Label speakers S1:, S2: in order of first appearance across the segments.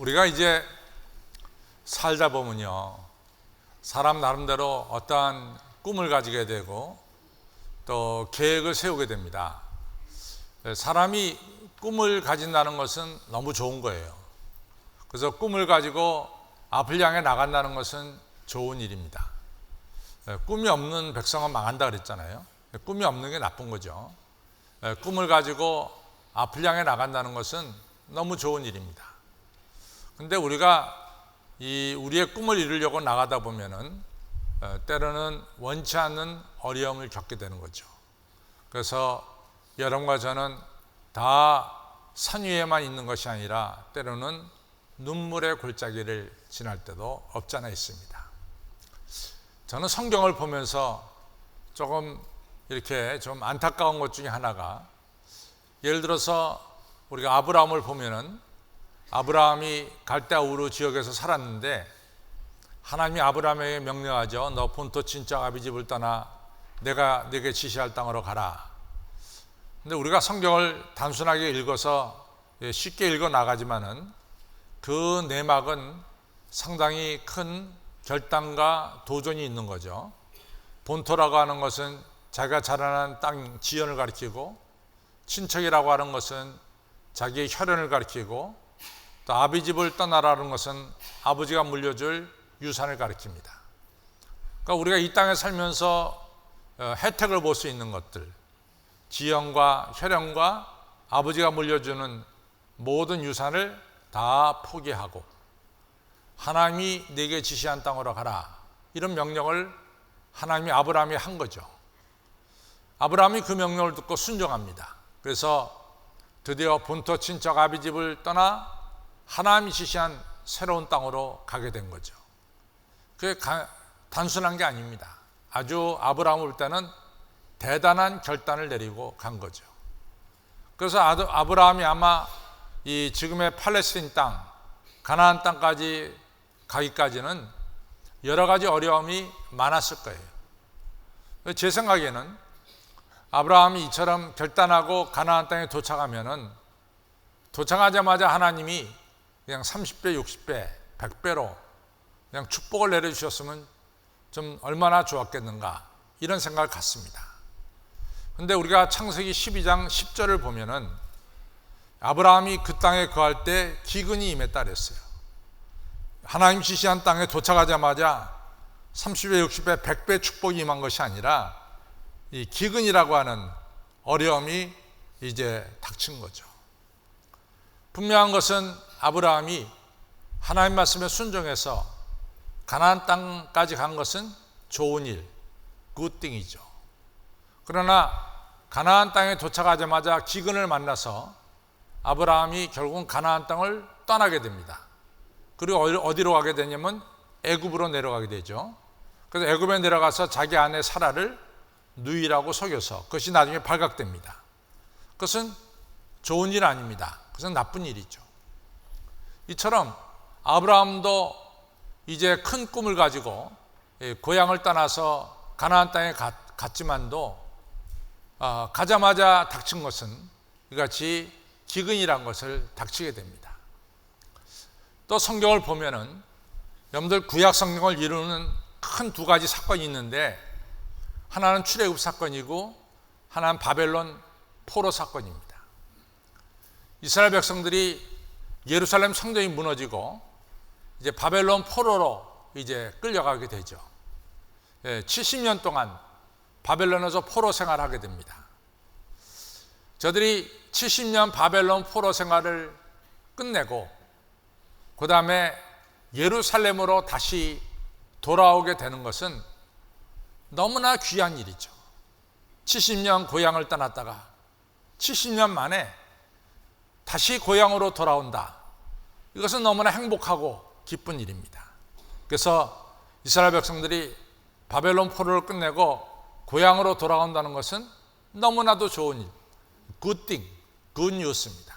S1: 우리가 이제 살다 보면요, 사람 나름대로 어떠한 꿈을 가지게 되고 또 계획을 세우게 됩니다. 사람이 꿈을 가진다는 것은 너무 좋은 거예요. 그래서 꿈을 가지고 앞을 향해 나간다는 것은 좋은 일입니다. 꿈이 없는 백성은 망한다 그랬잖아요. 꿈이 없는 게 나쁜 거죠. 꿈을 가지고 앞을 향해 나간다는 것은 너무 좋은 일입니다. 근데 우리가 우리의 꿈을 이루려고 나가다 보면은 때로는 원치 않는 어려움을 겪게 되는 거죠. 그래서 여러분과 저는 다 산 위에만 있는 것이 아니라 때로는 눈물의 골짜기를 지날 때도 없지 않아 있습니다. 저는 성경을 보면서 조금 이렇게 좀 안타까운 것 중에 하나가, 예를 들어서 우리가 아브라함을 보면은 아브라함이 갈대아 우르 지역에서 살았는데 하나님이 아브라함에게 명령하죠. 너 본토 친척 아비 집을 떠나 내가 네게 지시할 땅으로 가라. 근데 우리가 성경을 단순하게 읽어서 쉽게 읽어 나가지만은 그 내막은 상당히 큰 결단과 도전이 있는 거죠. 본토라고 하는 것은 자기가 자라난 땅 지연을 가리키고, 친척이라고 하는 것은 자기의 혈연을 가리키고, 또 아비 집을 떠나라는 것은 아버지가 물려줄 유산을 가리킵니다. 그러니까 우리가 이 땅에 살면서 혜택을 볼 수 있는 것들, 지연과 혈연과 아버지가 물려주는 모든 유산을 다 포기하고 하나님이 네게 지시한 땅으로 가라, 이런 명령을 하나님이 아브라함이 한 거죠. 아브라함이 그 명령을 듣고 순종합니다. 그래서 드디어 본토 친척 아비 집을 떠나 하나님이 지시한 새로운 땅으로 가게 된 거죠. 그게 단순한 게 아닙니다. 아주 아브라함을 볼 때는 대단한 결단을 내리고 간 거죠. 그래서 아브라함이 아마 이 지금의 팔레스틴 땅, 가나안 땅까지 가기까지는 여러 가지 어려움이 많았을 거예요. 제 생각에는 아브라함이 이처럼 결단하고 가나안 땅에 도착하면은 도착하자마자 하나님이 그냥 30배, 60배, 100배로 그냥 축복을 내려주셨으면 좀 얼마나 좋았겠는가, 이런 생각을 갖습니다. 근데 우리가 창세기 12장 10절을 보면은 아브라함이 그 땅에 거할 때 기근이 임했다 그랬어요. 하나님 지시한 땅에 도착하자마자 30배, 60배, 100배 축복이 임한 것이 아니라 이 기근이라고 하는 어려움이 이제 닥친 거죠. 분명한 것은 아브라함이 하나님 말씀에 순종해서 가나안 땅까지 간 것은 좋은 일, 굿띵이죠. 그러나 가나안 땅에 도착하자마자 기근을 만나서 아브라함이 결국은 가나안 땅을 떠나게 됩니다. 그리고 어디로 가게 되냐면 애굽으로 내려가게 되죠. 그래서 애굽에 내려가서 자기 아내 사라를 누이라고 속여서, 그것이 나중에 발각됩니다. 그것은 좋은 일 아닙니다. 그것은 나쁜 일이죠. 이처럼 아브라함도 이제 큰 꿈을 가지고 고향을 떠나서 가나안 땅에 갔지만도 가자마자 닥친 것은 이같이 기근이란 것을 닥치게 됩니다. 또 성경을 보면은 여러분들 구약 성경을 이루는 큰 두 가지 사건이 있는데, 하나는 출애굽 사건이고 하나는 바벨론 포로 사건입니다. 이스라엘 백성들이 예루살렘 성전이 무너지고 이제 바벨론 포로로 이제 끌려가게 되죠. 70년 동안 바벨론에서 포로 생활하게 됩니다. 저들이 70년 바벨론 포로 생활을 끝내고 그 다음에 예루살렘으로 다시 돌아오게 되는 것은 너무나 귀한 일이죠. 70년 고향을 떠났다가 70년 만에 다시 고향으로 돌아온다. 이것은 너무나 행복하고 기쁜 일입니다. 그래서 이스라엘 백성들이 바벨론 포로를 끝내고 고향으로 돌아온다는 것은 너무나도 좋은 일, 굿띵, 굿뉴스입니다.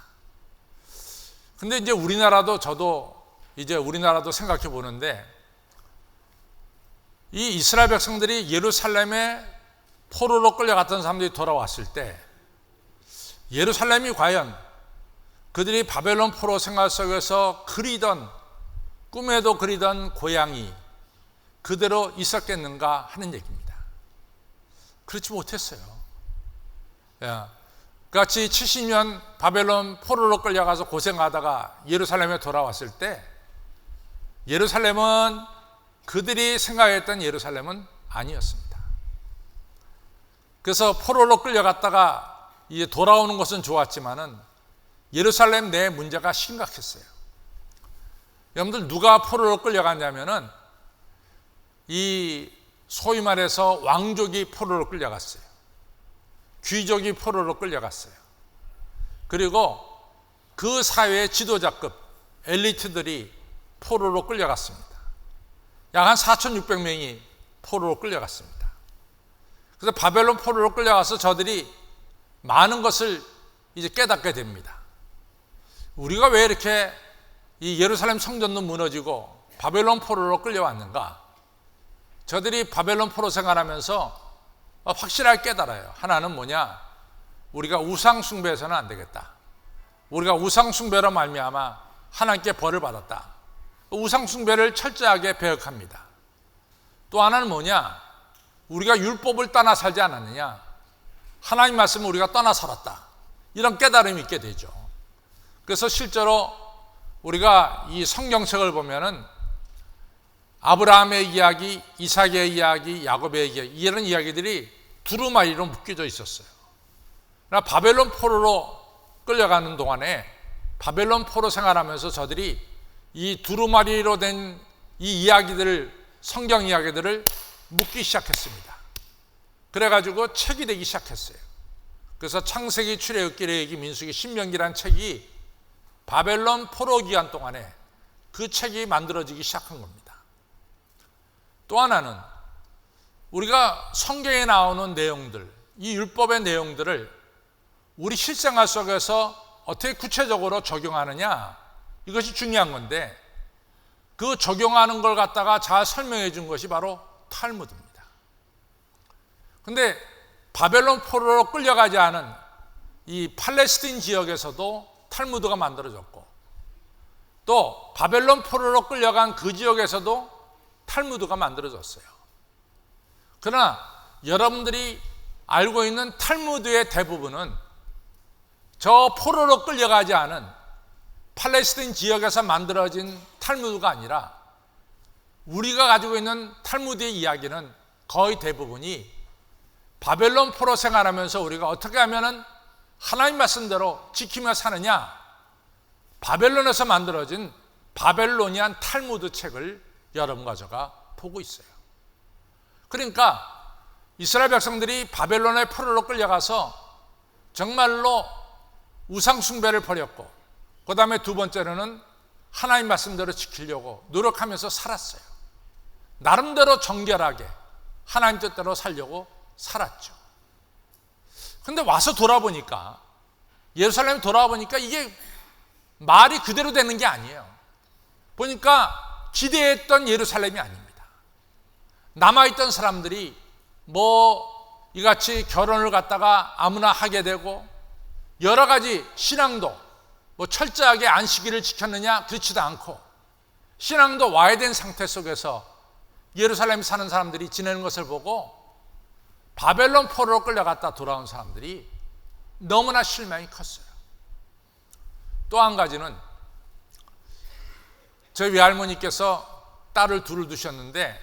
S1: 근데 이제 우리나라도 생각해 보는데, 이 이스라엘 백성들이 예루살렘에 포로로 끌려갔던 사람들이 돌아왔을 때 예루살렘이 과연 그들이 바벨론 포로 생활 속에서 꿈에도 그리던 고향이 그대로 있었겠는가 하는 얘기입니다. 그렇지 못했어요. 같이 70년 바벨론 포로로 끌려가서 고생하다가 예루살렘에 돌아왔을 때 예루살렘은 그들이 생각했던 예루살렘은 아니었습니다. 그래서 포로로 끌려갔다가 이제 돌아오는 것은 좋았지만은 예루살렘 내 문제가 심각했어요. 여러분들 누가 포로로 끌려갔냐면은 이 소위 말해서 왕족이 포로로 끌려갔어요. 귀족이 포로로 끌려갔어요. 그리고 그 사회의 지도자급 엘리트들이 포로로 끌려갔습니다. 약 한 4,600명이 포로로 끌려갔습니다. 그래서 바벨론 포로로 끌려가서 저들이 많은 것을 이제 깨닫게 됩니다. 우리가 왜 이렇게 이 예루살렘 성전도 무너지고 바벨론 포로로 끌려왔는가? 저들이 바벨론 포로 생활하면서 확실하게 깨달아요. 하나는 뭐냐? 우리가 우상 숭배해서는 안 되겠다. 우리가 우상 숭배로 말미암아 하나님께 벌을 받았다. 우상 숭배를 철저하게 배역합니다. 또 하나는 뭐냐? 우리가 율법을 떠나 살지 않았느냐? 하나님 말씀을 우리가 떠나 살았다. 이런 깨달음이 있게 되죠. 그래서 실제로 우리가 이 성경책을 보면은 아브라함의 이야기, 이삭의 이야기, 야곱의 이야기, 이런 이야기들이 두루마리로 묶여져 있었어요. 그러나 바벨론 포로로 끌려가는 동안에 바벨론 포로 생활하면서 저들이 이 두루마리로 된 이 이야기들을, 성경 이야기들을 묶기 시작했습니다. 그래가지고 책이 되기 시작했어요. 그래서 창세기, 출애굽기, 레위기, 민수기, 신명기라는 책이 바벨론 포로 기간 동안에 그 책이 만들어지기 시작한 겁니다. 또 하나는 우리가 성경에 나오는 내용들, 이 율법의 내용들을 우리 실생활 속에서 어떻게 구체적으로 적용하느냐, 이것이 중요한 건데 그 적용하는 걸 갖다가 잘 설명해 준 것이 바로 탈무드입니다. 그런데 바벨론 포로로 끌려가지 않은 이 팔레스틴 지역에서도 탈무드가 만들어졌고 또 바벨론 포로로 끌려간 그 지역에서도 탈무드가 만들어졌어요. 그러나 여러분들이 알고 있는 탈무드의 대부분은 저 포로로 끌려가지 않은 팔레스틴 지역에서 만들어진 탈무드가 아니라 우리가 가지고 있는 탈무드의 이야기는 거의 대부분이 바벨론 포로 생활하면서 우리가 어떻게 하면은 하나님 말씀대로 지키며 사느냐, 바벨론에서 만들어진 바벨로니안 탈무드 책을 여러분과 제가 보고 있어요. 그러니까 이스라엘 백성들이 바벨론의 포로로 끌려가서 정말로 우상 숭배를 벌였고 그 다음에 두 번째로는 하나님 말씀대로 지키려고 노력하면서 살았어요. 나름대로 정결하게 하나님 뜻대로 살려고 살았죠. 그런데 와서 돌아보니까, 예루살렘에 돌아보니까 이게 말이 그대로 되는 게 아니에요. 보니까 기대했던 예루살렘이 아닙니다. 남아있던 사람들이 이같이 결혼을 갖다가 아무나 하게 되고 여러 가지 신앙도 철저하게 안식일을 지켰느냐? 그렇지도 않고 신앙도 와해된 상태 속에서 예루살렘에 사는 사람들이 지내는 것을 보고 바벨론 포로로 끌려갔다 돌아온 사람들이 너무나 실망이 컸어요. 또 한 가지는 저희 외할머니께서 딸을 둘을 두셨는데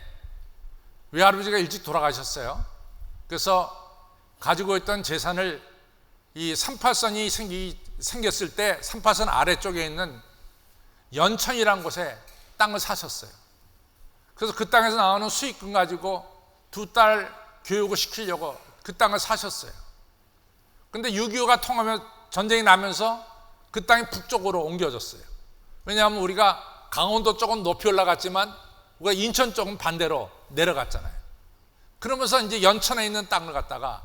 S1: 외할아버지가 일찍 돌아가셨어요. 그래서 가지고 있던 재산을 이 38선이 생겼을 때 38선 아래쪽에 있는 연천이라는 곳에 땅을 사셨어요. 그래서 그 땅에서 나오는 수익금 가지고 두 딸 교육을 시키려고 그 땅을 사셨어요. 그런데 6.25가 통하면 전쟁이 나면서 그 땅이 북쪽으로 옮겨졌어요. 왜냐하면 우리가 강원도 쪽은 높이 올라갔지만 우리가 인천 쪽은 반대로 내려갔잖아요. 그러면서 이제 연천에 있는 땅을 갖다가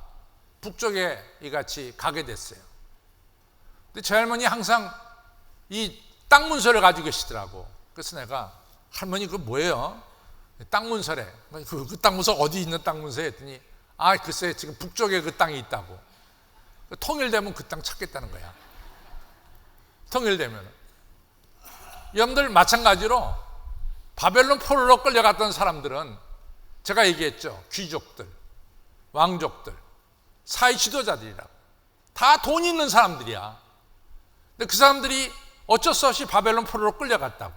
S1: 북쪽에 이같이 가게 됐어요. 근데 제 할머니 항상 이 땅 문서를 가지고 계시더라고. 그래서 내가 할머니 그거 뭐예요? 땅 문서래. 그 땅 문서 어디 있는 땅 문서에 했더니 글쎄 지금 북쪽에 그 땅이 있다고. 통일되면 그 땅 찾겠다는 거야. 통일되면. 여러분들 마찬가지로 바벨론 포로로 끌려갔던 사람들은 제가 얘기했죠. 귀족들, 왕족들, 사회 지도자들이라고. 다 돈 있는 사람들이야. 근데 그 사람들이 어쩔 수 없이 바벨론 포로로 끌려갔다고.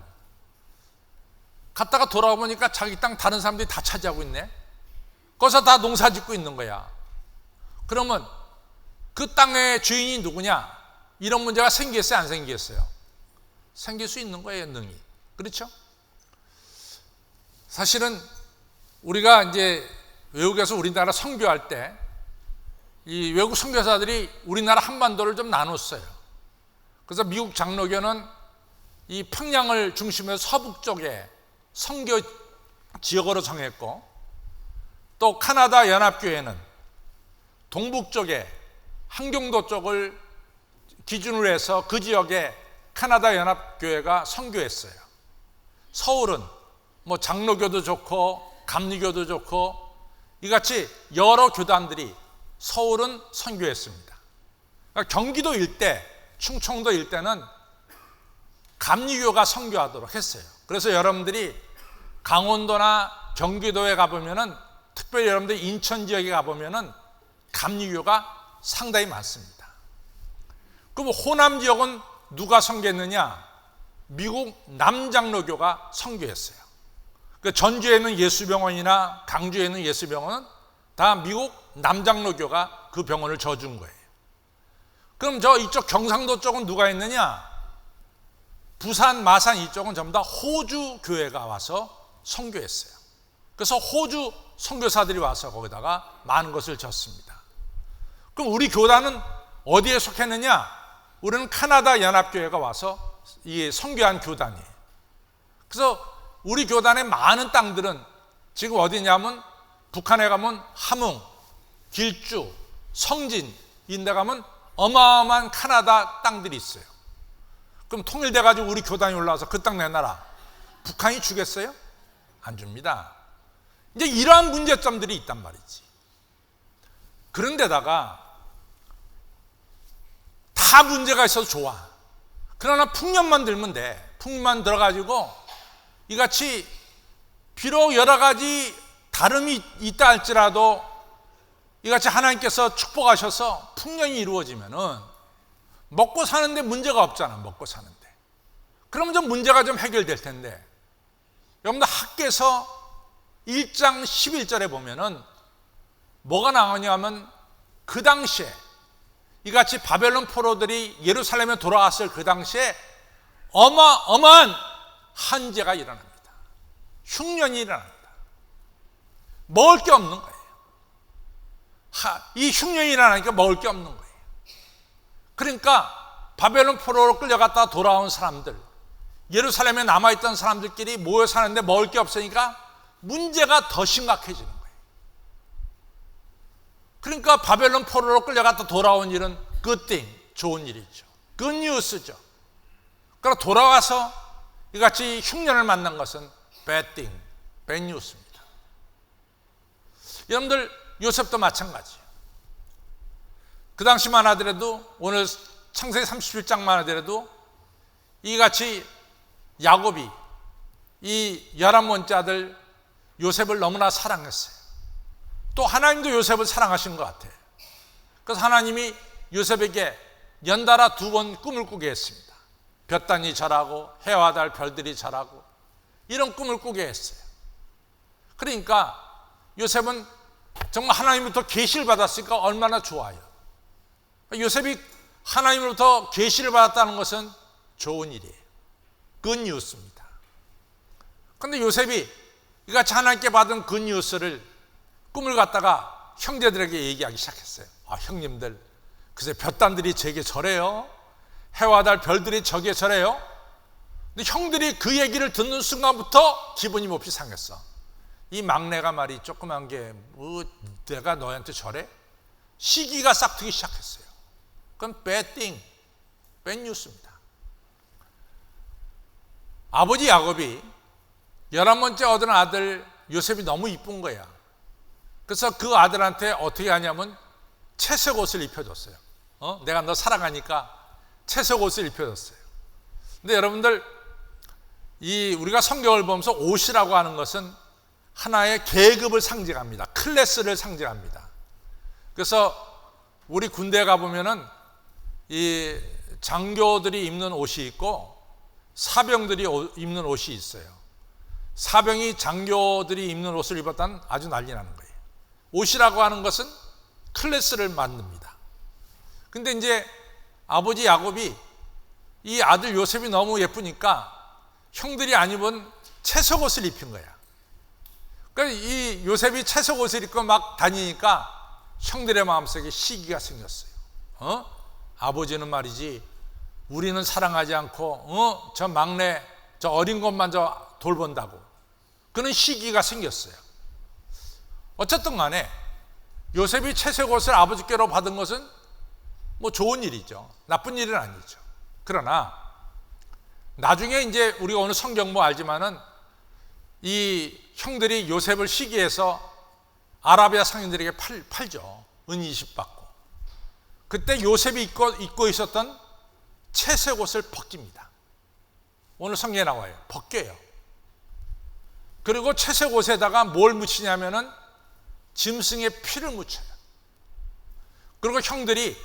S1: 갔다가 돌아오니까 자기 땅 다른 사람들이 다 차지하고 있네. 거기서 다 농사 짓고 있는 거야. 그러면 그 땅의 주인이 누구냐? 이런 문제가 생기겠어요? 안 생기겠어요? 생길 수 있는 거예요, 능히. 그렇죠? 사실은 우리가 이제 외국에서 우리나라 선교할 때 이 외국 선교사들이 우리나라 한반도를 좀 나눴어요. 그래서 미국 장로교는 이 평양을 중심으로 서북 쪽에 선교 지역으로 정했고, 또 카나다 연합교회는 동북 쪽에 한경도 쪽을 기준으로 해서 그 지역에 카나다 연합교회가 선교했어요. 서울은 뭐 장로교도 좋고 감리교도 좋고 이같이 여러 교단들이 서울은 선교했습니다. 그러니까 경기도 일대, 충청도 일대는 감리교가 선교하도록 했어요. 그래서 여러분들이 강원도나 경기도에 가보면은, 특별히 여러분들이 인천 지역에 가보면은 감리교가 상당히 많습니다. 그럼 호남 지역은 누가 선교했느냐? 미국 남장로교가 선교했어요. 그 전주에는 예수병원이나 강주에는 예수병원은 다 미국 남장로교가 그 병원을 져준 거예요. 그럼 저 이쪽 경상도 쪽은 누가 했느냐? 부산, 마산 이쪽은 전부 다 호주 교회가 와서 선교했어요. 그래서 호주 선교사들이 와서 거기다가 많은 것을 졌습니다. 그럼 우리 교단은 어디에 속했느냐? 우리는 카나다 연합교회가 와서 이 선교한 교단이에요. 그래서 우리 교단의 많은 땅들은 지금 어디냐면 북한에 가면 함흥, 길주, 성진 인데 가면 어마어마한 카나다 땅들이 있어요. 그럼 통일돼가지고 우리 교단이 올라와서 그 땅 내놔라. 북한이 주겠어요? 안 줍니다. 이제 이러한 문제점들이 있단 말이지. 그런데다가 다 문제가 있어서 좋아. 그러나 풍년만 들면 돼. 풍년만 들어가지고 이같이 비록 여러 가지 다름이 있다 할지라도 이같이 하나님께서 축복하셔서 풍년이 이루어지면은 먹고 사는데 문제가 없잖아. 먹고 사는데. 그러면 좀 문제가 좀 해결될 텐데, 여러분들 학개서 1장 11절에 보면은 뭐가 나오냐면, 그 당시에 이같이 바벨론 포로들이 예루살렘에 돌아왔을 그 당시에 어마어마한 한재가 일어납니다. 흉년이 일어납니다. 먹을 게 없는 거예요. 이 흉년이 일어나니까 먹을 게 없는 거예요. 그러니까 바벨론 포로로 끌려갔다 돌아온 사람들, 예루살렘에 남아있던 사람들끼리 모여 사는데 먹을 게 없으니까 문제가 더 심각해지는 거예요. 그러니까 바벨론 포로로 끌려갔다 돌아온 일은 good thing, 좋은 일이죠. good news죠. 그러나 돌아와서 이같이 흉년을 만난 것은 bad thing, bad news입니다. 여러분들 요셉도 마찬가지예요. 그 당시만 하더라도, 오늘 창세기 37장만 하더라도 이같이 야곱이 이 11번째 아들 요셉을 너무나 사랑했어요. 또 하나님도 요셉을 사랑하신 것 같아요. 그래서 하나님이 요셉에게 연달아 2번 꿈을 꾸게 했습니다. 볕단이 절하고 해와 달 별들이 절하고 이런 꿈을 꾸게 했어요. 그러니까 요셉은 정말 하나님부터 계시를 받았으니까 얼마나 좋아요. 요셉이 하나님으로부터 계시를 받았다는 것은 좋은 일이에요. good news입니다. 그런데 요셉이 이같이 하나님께 받은 good news를 꿈을 갖다가 형제들에게 얘기하기 시작했어요. 형님들, 글쎄 볕단들이 제게 절해요. 해와 달 별들이 저게 절해요. 근데 형들이 그 얘기를 듣는 순간부터 기분이 몹시 상했어. 이 막내가 말이 조그만 게 뭐 내가 너한테 절해? 시기가 싹트기 시작했어요. 그건 bad thing, bad news입니다. 아버지 야곱이 11번째 얻은 아들 요셉이 너무 이쁜 거야. 그래서 그 아들한테 어떻게 하냐면 채색 옷을 입혀줬어요. 내가 너 사랑하니까 채색 옷을 입혀줬어요. 근데 여러분들, 우리가 성경을 보면서 옷이라고 하는 것은 하나의 계급을 상징합니다. 클래스를 상징합니다. 그래서 우리 군대에 가보면은 이 장교들이 입는 옷이 있고 사병들이 입는 옷이 있어요. 사병이 장교들이 입는 옷을 입었다는 아주 난리 나는 거예요. 옷이라고 하는 것은 클래스를 만듭니다. 근데 이제 아버지 야곱이 이 아들 요셉이 너무 예쁘니까 형들이 안 입은 채석 옷을 입힌 거야. 그러니까 이 요셉이 채석 옷을 입고 막 다니니까 형들의 마음속에 시기가 생겼어요. 아버지는 말이지, 우리는 사랑하지 않고 저 막내, 저 어린 것만 저 돌본다고. 그런 시기가 생겼어요. 어쨌든 간에 요셉이 채색 옷을 아버지께로 받은 것은 뭐 좋은 일이죠. 나쁜 일은 아니죠. 그러나 나중에 이제 우리가 오늘 성경 뭐 알지만은 이 형들이 요셉을 시기해서 아라비아 상인들에게 팔죠. 은 20 받고. 그때 요셉이 입고 있었던 채색 옷을 벗깁니다. 오늘 성경에 나와요. 벗겨요. 그리고 채색 옷에다가 뭘 묻히냐면은 짐승의 피를 묻혀요. 그리고 형들이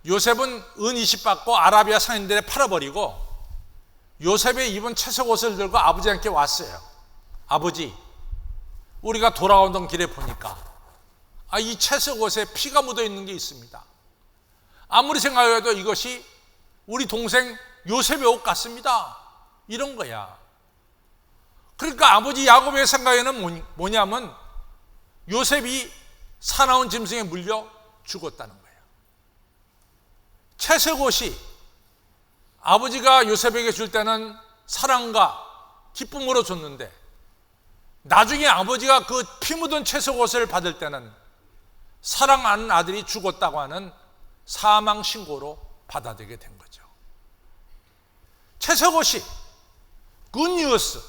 S1: 요셉은 은 20 받고 아라비아 상인들에 팔아버리고 요셉의 입은 채색 옷을 들고 아버지한테 왔어요. 아버지, 우리가 돌아오던 길에 보니까 이 채색 옷에 피가 묻어 있는 게 있습니다. 아무리 생각해도 이것이 우리 동생 요셉의 옷 같습니다. 이런 거야. 그러니까 아버지 야곱의 생각에는 뭐냐면 요셉이 사나운 짐승에 물려 죽었다는 거예요. 채색 옷이 아버지가 요셉에게 줄 때는 사랑과 기쁨으로 줬는데 나중에 아버지가 그 피 묻은 채색 옷을 받을 때는 사랑하는 아들이 죽었다고 하는 사망 신고로 받아들이게 된 거죠. 채색 옷이 굿뉴스,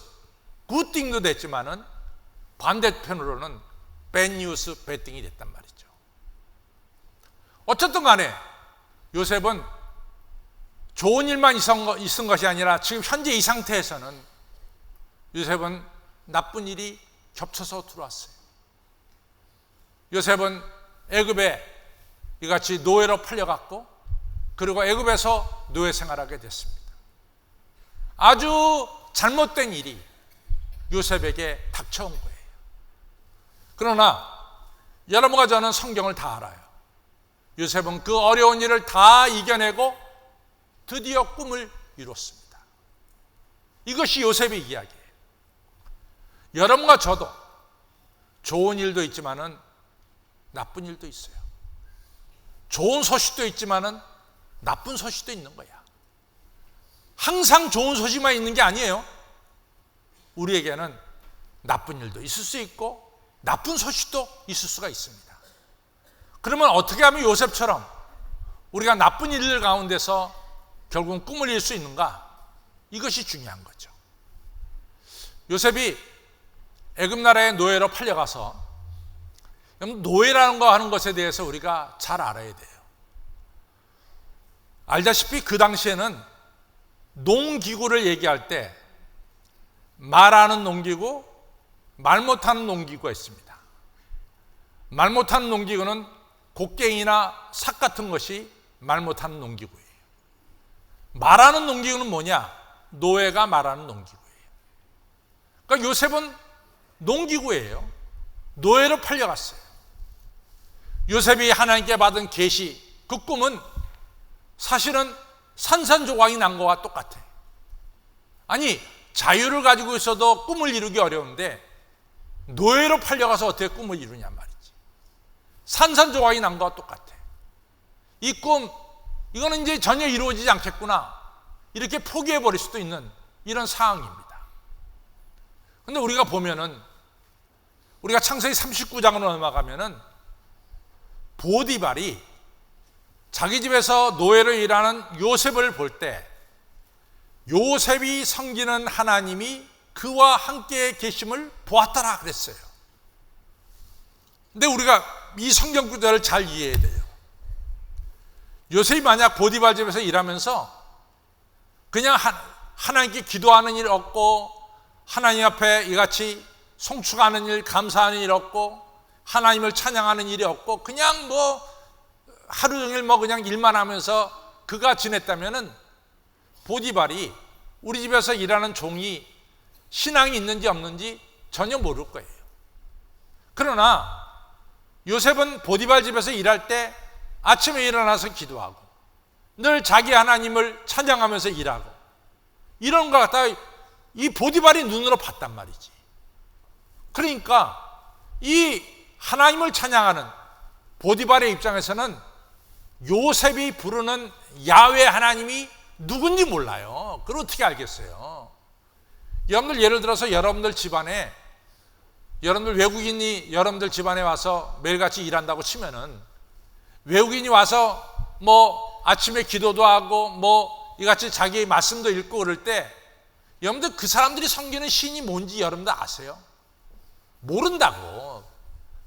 S1: 굿띵도 됐지만은 반대편으로는 배뉴스, 배띵이 됐단 말이죠. 어쨌든 간에 요셉은 좋은 일만 있은 것이 아니라 지금 현재 이 상태에서는 요셉은 나쁜 일이 겹쳐서 들어왔어요. 요셉은 애굽에 이같이 노예로 팔려갔고 그리고 애굽에서 노예 생활하게 됐습니다. 아주 잘못된 일이 요셉에게 닥쳐온 거예요. 그러나 여러분과 저는 성경을 다 알아요. 요셉은 그 어려운 일을 다 이겨내고 드디어 꿈을 이뤘습니다. 이것이 요셉의 이야기예요. 여러분과 저도 좋은 일도 있지만은 나쁜 일도 있어요. 좋은 소식도 있지만은 나쁜 소식도 있는 거야. 항상 좋은 소식만 있는 게 아니에요. 우리에게는 나쁜 일도 있을 수 있고 나쁜 소식도 있을 수가 있습니다. 그러면 어떻게 하면 요셉처럼 우리가 나쁜 일들 가운데서 결국은 꿈을 이룰 수 있는가? 이것이 중요한 거죠. 요셉이 애굽 나라의 노예로 팔려가서, 노예라는 거 하는 것에 대해서 우리가 잘 알아야 돼요. 알다시피 그 당시에는 농기구를 얘기할 때 말하는 농기구, 말 못하는 농기구가 있습니다. 말 못하는 농기구는 곡괭이나 삭 같은 것이 말 못하는 농기구예요. 말하는 농기구는 뭐냐? 노예가 말하는 농기구예요. 그러니까 요셉은 농기구예요. 노예로 팔려갔어요. 요셉이 하나님께 받은 계시, 그 꿈은 사실은 산산조각이 난 거와 똑같아요. 아니, 자유를 가지고 있어도 꿈을 이루기 어려운데 노예로 팔려가서 어떻게 꿈을 이루냐 말이지. 산산조각이 난 거와 똑같아. 이 꿈, 이거는 이제 전혀 이루어지지 않겠구나, 이렇게 포기해버릴 수도 있는 이런 상황입니다. 그런데 우리가 보면은, 우리가 창세기 39장으로 넘어가면은 보디발이 자기 집에서 노예로 일하는 요셉을 볼 때 요셉이 섬기는 하나님이 그와 함께 계심을 보았더라 그랬어요. 근데 우리가 이 성경 구절을 잘 이해해야 돼요. 요셉이 만약 보디발 집에서 일하면서 그냥 하나님께 기도하는 일 없고, 하나님 앞에 이같이 송축하는 일, 감사하는 일 없고, 하나님을 찬양하는 일이 없고, 그냥 하루 종일 그냥 일만 하면서 그가 지냈다면은 보디발이 우리 집에서 일하는 종이 신앙이 있는지 없는지 전혀 모를 거예요. 그러나 요셉은 보디발 집에서 일할 때 아침에 일어나서 기도하고 늘 자기 하나님을 찬양하면서 일하고 이런 거 갖다가 이 보디발이 눈으로 봤단 말이지. 그러니까 이 하나님을 찬양하는 보디발의 입장에서는 요셉이 부르는 야훼 하나님이 누군지 몰라요. 그걸 어떻게 알겠어요? 여러분들 예를 들어서 여러분들 집안에, 여러분들 외국인이 여러분들 집안에 와서 매일같이 일한다고 치면은 외국인이 와서 아침에 기도도 하고 이같이 자기 말씀도 읽고 그럴 때 여러분들 그 사람들이 섬기는 신이 뭔지 여러분들 아세요? 모른다고.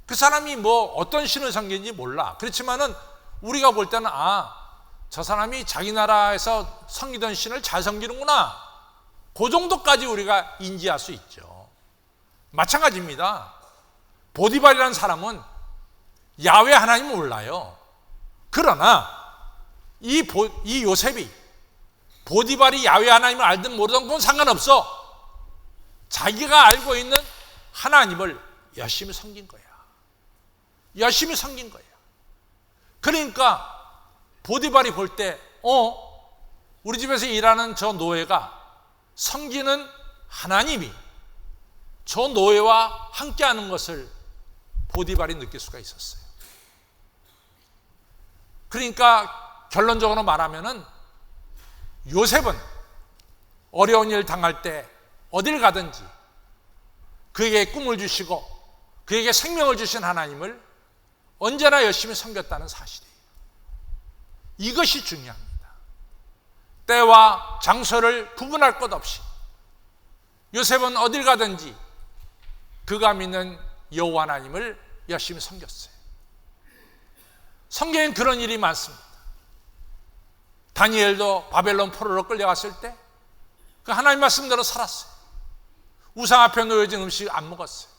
S1: 그 사람이 어떤 신을 섬기는지 몰라. 그렇지만은 우리가 볼 때는 저 사람이 자기 나라에서 섬기던 신을 잘 섬기는구나, 그 정도까지 우리가 인지할 수 있죠. 마찬가지입니다. 보디발이라는 사람은 야훼 하나님을 몰라요. 그러나 이 요셉이 보디발이 야훼 하나님을 알든 모르든 그건 상관없어. 자기가 알고 있는 하나님을 열심히 섬긴 거야. 열심히 섬긴 거야. 그러니까 보디발이 볼 때 우리 집에서 일하는 저 노예가 섬기는 하나님이 저 노예와 함께하는 것을 보디발이 느낄 수가 있었어요. 그러니까 결론적으로 말하면은 요셉은 어려운 일 당할 때 어딜 가든지 그에게 꿈을 주시고 그에게 생명을 주신 하나님을 언제나 열심히 섬겼다는 사실이에요. 이것이 중요합니다. 때와 장소를 구분할 것 없이 요셉은 어딜 가든지 그가 믿는 여호와 하나님을 열심히 섬겼어요. 성경엔 그런 일이 많습니다. 다니엘도 바벨론 포로로 끌려갔을 때 그 하나님 말씀대로 살았어요. 우상 앞에 놓여진 음식 안 먹었어요.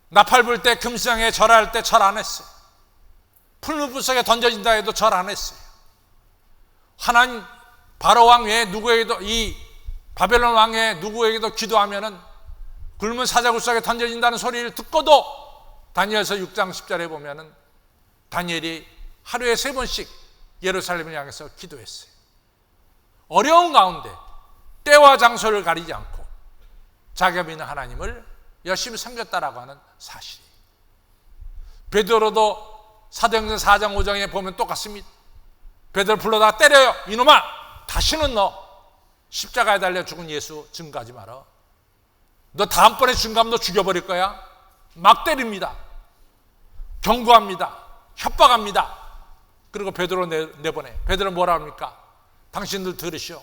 S1: 나팔 불 때 금시장에 절할 때 절 안 했어요. 풀무불 속에 던져진다 해도 절 안 했어요. 하나님 바로 왕 외에 누구에게도, 이 바벨론 왕 외에 누구에게도 기도하면은 굶은 사자굴 속에 던져진다는 소리를 듣고도 다니엘서 6장 10절에 보면은 다니엘이 하루에 3번씩 예루살렘을 향해서 기도했어요. 어려운 가운데 때와 장소를 가리지 않고 자기가 믿는 하나님을 열심히 섬겼다라고 하는 사실이에요. 베드로도 사도행전 4장 5장에 보면 똑같습니다. 베드로 불러다가 때려요. 이놈아, 다시는 너 십자가에 달려 죽은 예수 증거하지 마라. 너 다음번에 증거하면 너 죽여버릴 거야. 막 때립니다. 경고합니다. 협박합니다. 그리고 베드로 내보내. 베드로 뭐라 합니까? 당신들 들으시오.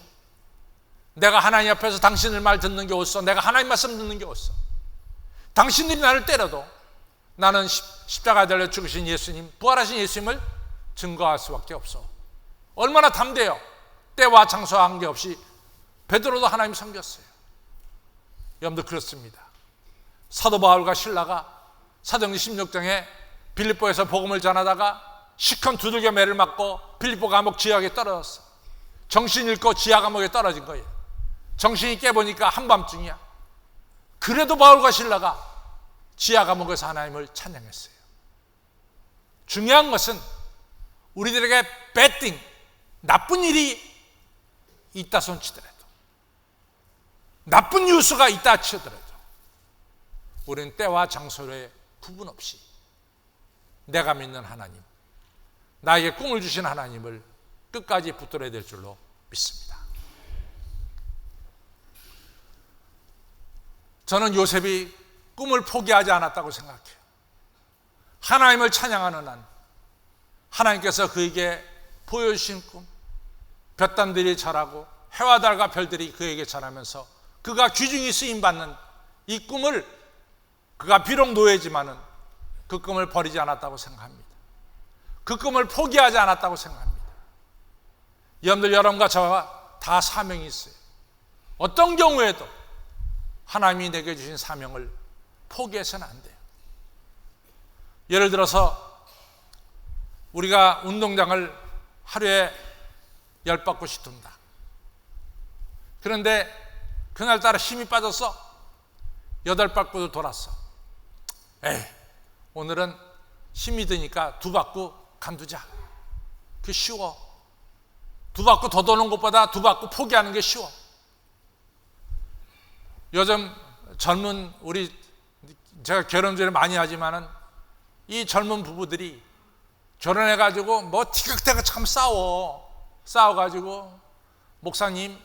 S1: 내가 하나님 앞에서 당신들 말 듣는 게 옳소. 내가 하나님 말씀 듣는 게 옳소. 당신들이 나를 때려도 나는 십자가에 달려 죽으신 예수님, 부활하신 예수님을 증거할 수밖에 없어. 얼마나 담대해요. 때와 장소와 관계없이 베드로도 하나님 섬겼어요. 여러분들 그렇습니다. 사도 바울과 실라가 사도행전 16장에 빌립보에서 복음을 전하다가 시큰 두들겨 매를 맞고 빌립보 감옥 지하에 떨어졌어. 정신 잃고 지하 감옥에 떨어진 거예요. 정신이 깨보니까 한밤중이야. 그래도 바울과 실라가 지하 감옥에서 하나님을 찬양했어요. 중요한 것은 우리들에게 bad thing, 나쁜 일이 있다 손치더라도, 나쁜 뉴스가 있다 치더라도 우리는 때와 장소의 구분 없이 내가 믿는 하나님, 나에게 꿈을 주신 하나님을 끝까지 붙들어야 될 줄로 믿습니다. 저는 요셉이 꿈을 포기하지 않았다고 생각해요. 하나님을 찬양하는 한 하나님께서 그에게 보여주신 꿈, 볕단들이 절하고 해와 달과 별들이 그에게 절하면서 그가 귀중히 쓰임받는 이 꿈을, 그가 비록 노예지만은 그 꿈을 버리지 않았다고 생각합니다. 그 꿈을 포기하지 않았다고 생각합니다. 여러분들, 여러분과 저와 다 사명이 있어요. 어떤 경우에도 하나님이 내게 주신 사명을 포기해서는 안 돼요. 예를 들어서 우리가 운동장을 하루에 10바퀴씩 돈다. 그런데 그날따라 힘이 빠져서 8바퀴도 돌았어. 오늘은 힘이 드니까 2바퀴 간두자. 그게 쉬워. 2바퀴 더 도는 것보다 2바퀴 포기하는 게 쉬워. 요즘 젊은 제가 결혼 전에 많이 하지만은 이 젊은 부부들이 결혼해가지고 뭐 티격태격 참 싸워가지고 목사님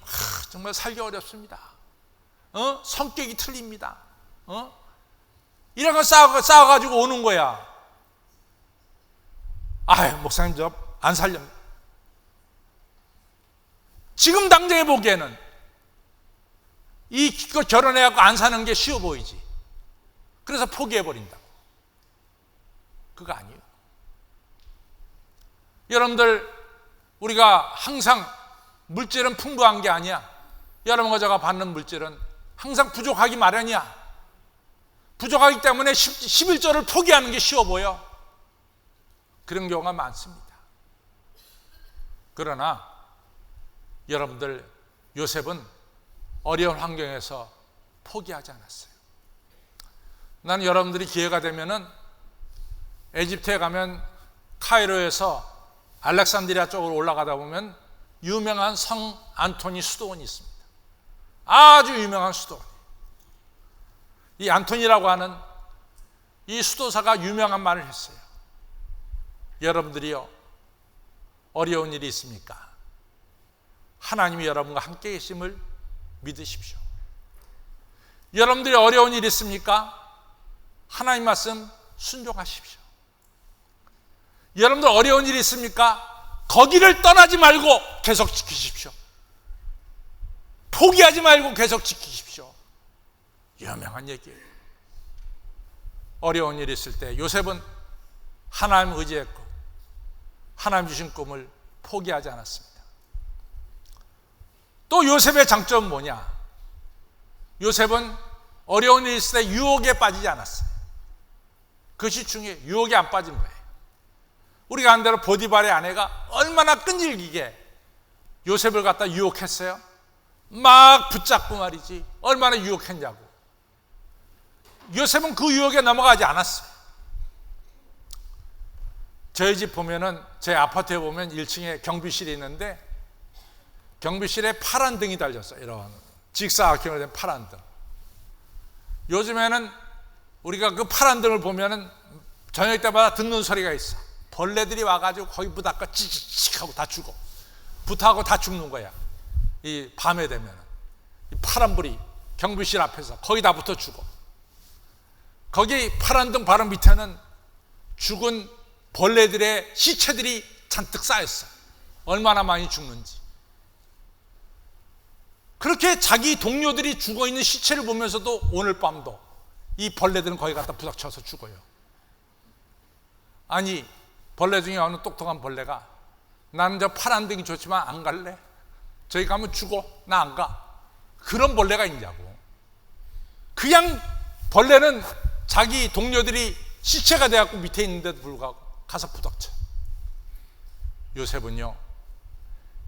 S1: 정말 살기 어렵습니다. 성격이 틀립니다. 이런 거 싸워가지고 오는 거야. 목사님 저 안 살려. 지금 당장에 보기에는 이거 결혼해갖고 안 사는 게 쉬워 보이지. 그래서 포기해버린다고. 그거 아니에요. 여러분들, 우리가 항상 물질은 풍부한 게 아니야. 여러분과 제가 받는 물질은 항상 부족하기 마련이야. 부족하기 때문에 11조를 포기하는 게 쉬워 보여. 그런 경우가 많습니다. 그러나 여러분들, 요셉은 어려운 환경에서 포기하지 않았어요. 나는 여러분들이 기회가 되면은 에집트에 가면 카이로에서 알렉산드리아 쪽으로 올라가다 보면 유명한 성 안토니 수도원이 있습니다. 아주 유명한 수도원. 이 안토니라고 하는 이 수도사가 유명한 말을 했어요. 여러분들이요, 어려운 일이 있습니까? 하나님이 여러분과 함께 계심을 믿으십시오. 여러분들이 어려운 일이 있습니까? 하나님 말씀 순종하십시오. 여러분들 어려운 일이 있습니까? 거기를 떠나지 말고 계속 지키십시오. 포기하지 말고 계속 지키십시오. 유명한 얘기예요. 어려운 일이 있을 때 요셉은 하나님 의지했고 하나님 주신 꿈을 포기하지 않았습니다. 또 요셉의 장점은 뭐냐? 요셉은 어려운 일이 있을 때 유혹에 빠지지 않았어요. 그것이 중요해요. 유혹에 안 빠진 거예요. 우리가 한 대로 보디발의 아내가 얼마나 끈질기게 요셉을 갖다 유혹했어요. 막 붙잡고 말이지. 얼마나 유혹했냐고. 요셉은 그 유혹에 넘어가지 않았어요. 저희 집 보면은, 제 아파트에 보면 1층에 경비실이 있는데 경비실에 파란 등이 달렸어요. 이런 직사각형으로 된 파란 등. 요즘에는 우리가 그 파란 등을 보면은 저녁 때마다 듣는 소리가 있어. 벌레들이 와가지고 거기 부닥가 찌직찌직 하고 다 죽어. 붙어하고 다 죽는 거야. 이 밤에 되면은. 이 파란불이 경비실 앞에서 거의 다 붙어 죽어. 거기 파란 등 바로 밑에는 죽은 벌레들의 시체들이 잔뜩 쌓였어. 얼마나 많이 죽는지. 그렇게 자기 동료들이 죽어있는 시체를 보면서도 오늘 밤도 이 벌레들은 거기 갖다 부닥쳐서 죽어요. 아니, 벌레 중에 어느 똑똑한 벌레가 나는 저 파란 등이 좋지만 안 갈래? 저기 가면 죽어. 나 안 가. 그런 벌레가 있냐고. 그냥 벌레는 자기 동료들이 시체가 돼갖고 밑에 있는데도 불구하고 가서 부닥쳐. 요셉은요,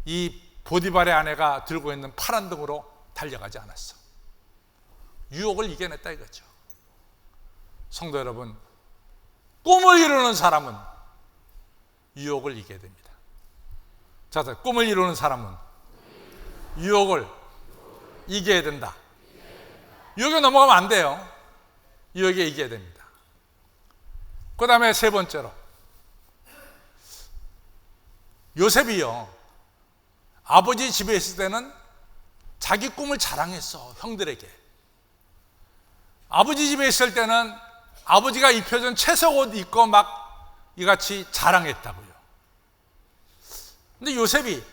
S1: 이 보디발의 아내가 들고 있는 파란 등으로 달려가지 않았어. 유혹을 이겨냈다 이거죠. 성도 여러분, 꿈을 이루는 사람은 유혹을 이겨야 됩니다. 자, 꿈을 이루는 사람은 유혹을 이겨야 된다. 유혹에 넘어가면 안 돼요. 유혹에 이겨야 됩니다. 그 다음에 세 번째로, 요셉이요, 아버지 집에 있을 때는 자기 꿈을 자랑했어. 형들에게. 아버지 집에 있을 때는 아버지가 입혀준 채석옷 입고 막 이같이 자랑했다고요. 근데 요셉이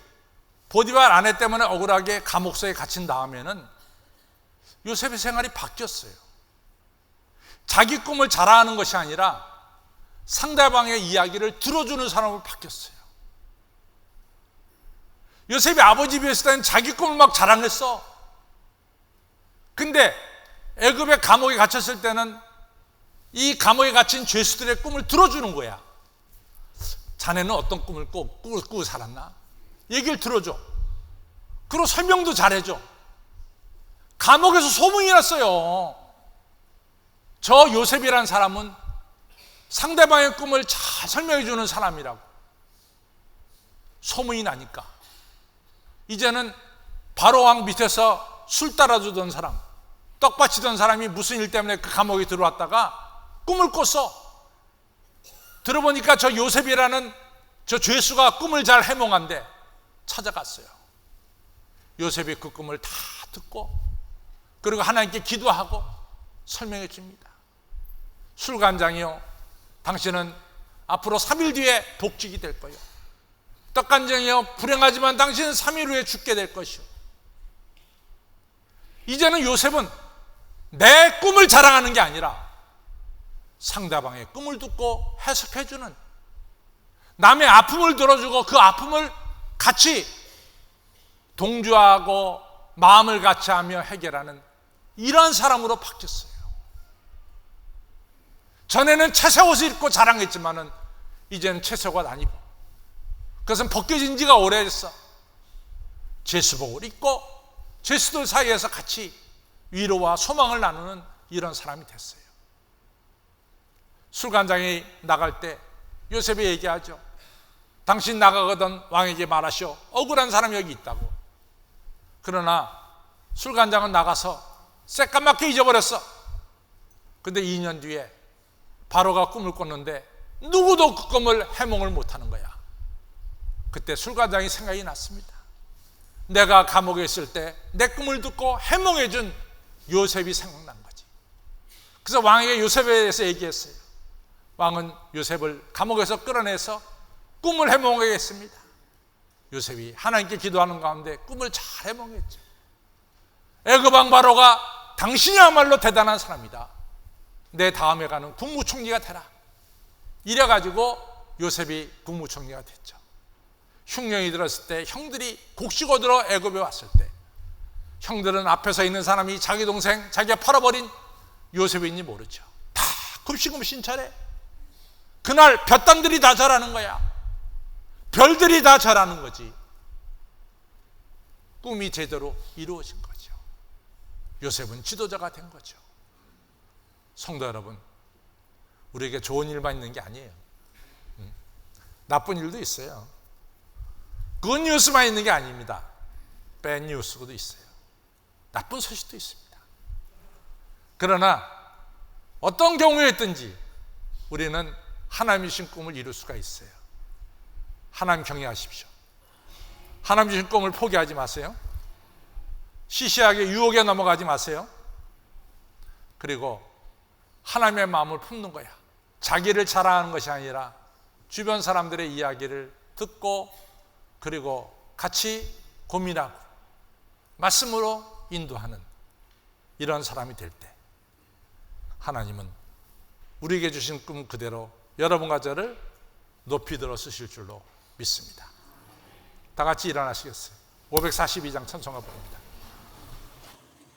S1: 보디발 아내 때문에 억울하게 감옥소에 갇힌 다음에는 요셉의 생활이 바뀌었어요. 자기 꿈을 자랑하는 것이 아니라 상대방의 이야기를 들어주는 사람으로 바뀌었어요. 요셉이 아버지 집에 있을 때는 자기 꿈을 막 자랑했어. 근데 애굽의 감옥에 갇혔을 때는 이 감옥에 갇힌 죄수들의 꿈을 들어주는 거야. 자네는 어떤 꿈을 꾸고 살았나? 얘기를 들어줘. 그리고 설명도 잘해줘. 감옥에서 소문이 났어요. 저 요셉이라는 사람은 상대방의 꿈을 잘 설명해 주는 사람이라고. 소문이 나니까 이제는 바로왕 밑에서 술 따라주던 사람, 떡 바치던 사람이 무슨 일 때문에 그 감옥에 들어왔다가 꿈을 꿨어. 들어보니까 저 요셉이라는 저 죄수가 꿈을 잘 해몽한데 찾아갔어요. 요셉이 그 꿈을 다 듣고 그리고 하나님께 기도하고 설명해 줍니다. 술간장이요, 당신은 앞으로 3일 뒤에 복직이 될 거요. 떡간장이요, 불행하지만 당신은 3일 후에 죽게 될 것이요. 이제는 요셉은 내 꿈을 자랑하는 게 아니라 상대방의 꿈을 듣고 해석해주는, 남의 아픔을 들어주고 그 아픔을 같이 동조하고 마음을 같이 하며 해결하는 이러한 사람으로 바뀌었어요. 전에는 채색옷을 입고 자랑했지만은 이제는 채색옷 안 입어. 그것은 벗겨진 지가 오래됐어. 제수복을 입고 제수들 사이에서 같이 위로와 소망을 나누는 이런 사람이 됐어요. 술간장이 나갈 때 요셉이 얘기하죠. 당신 나가거든 왕에게 말하시오. 억울한 사람이 여기 있다고. 그러나 술간장은 나가서 새까맣게 잊어버렸어. 근데 2년 뒤에 바로가 꿈을 꿨는데 누구도 그 꿈을 해몽을 못하는 거야. 그때 술간장이 생각이 났습니다. 내가 감옥에 있을 때 내 꿈을 듣고 해몽해준 요셉이 생각난 거지. 그래서 왕에게 요셉에 대해서 얘기했어요. 왕은 요셉을 감옥에서 끌어내서 꿈을 해몽하게 했습니다. 요셉이 하나님께 기도하는 가운데 꿈을 잘 해몽했죠. 애굽왕 바로가 당신이야말로 대단한 사람이다. 내 다음에 가는 국무총리가 되라. 이래가지고 요셉이 국무총리가 됐죠. 흉년이 들었을 때 형들이 곡식 얻으러 애굽에 왔을 때 형들은 앞에 서 있는 사람이 자기 동생, 자기가 팔아버린 요셉인지 모르죠. 다 굽신굽신 차례. 그날 볕단들이 다 절하는 거야. 별들이 다 절하는 거지. 꿈이 제대로 이루어진 거죠. 요셉은 지도자가 된 거죠. 성도 여러분, 우리에게 좋은 일만 있는 게 아니에요. 나쁜 일도 있어요. 굿 뉴스만 있는 게 아닙니다. 배드 뉴스도 있어요. 나쁜 소식도 있습니다. 그러나 어떤 경우였든지 우리는 하나님이 주신 꿈을 이룰 수가 있어요. 하나님 경외하십시오. 하나님 주신 꿈을 포기하지 마세요. 시시하게 유혹에 넘어가지 마세요. 그리고 하나님의 마음을 품는 거야. 자기를 자랑하는 것이 아니라 주변 사람들의 이야기를 듣고 그리고 같이 고민하고 말씀으로 인도하는 이런 사람이 될 때 하나님은 우리에게 주신 꿈 그대로 여러분과 저를 높이 들어 쓰실 줄로 믿습니다. 다 같이 일어나시겠어요? 542장 찬송가 부릅니다.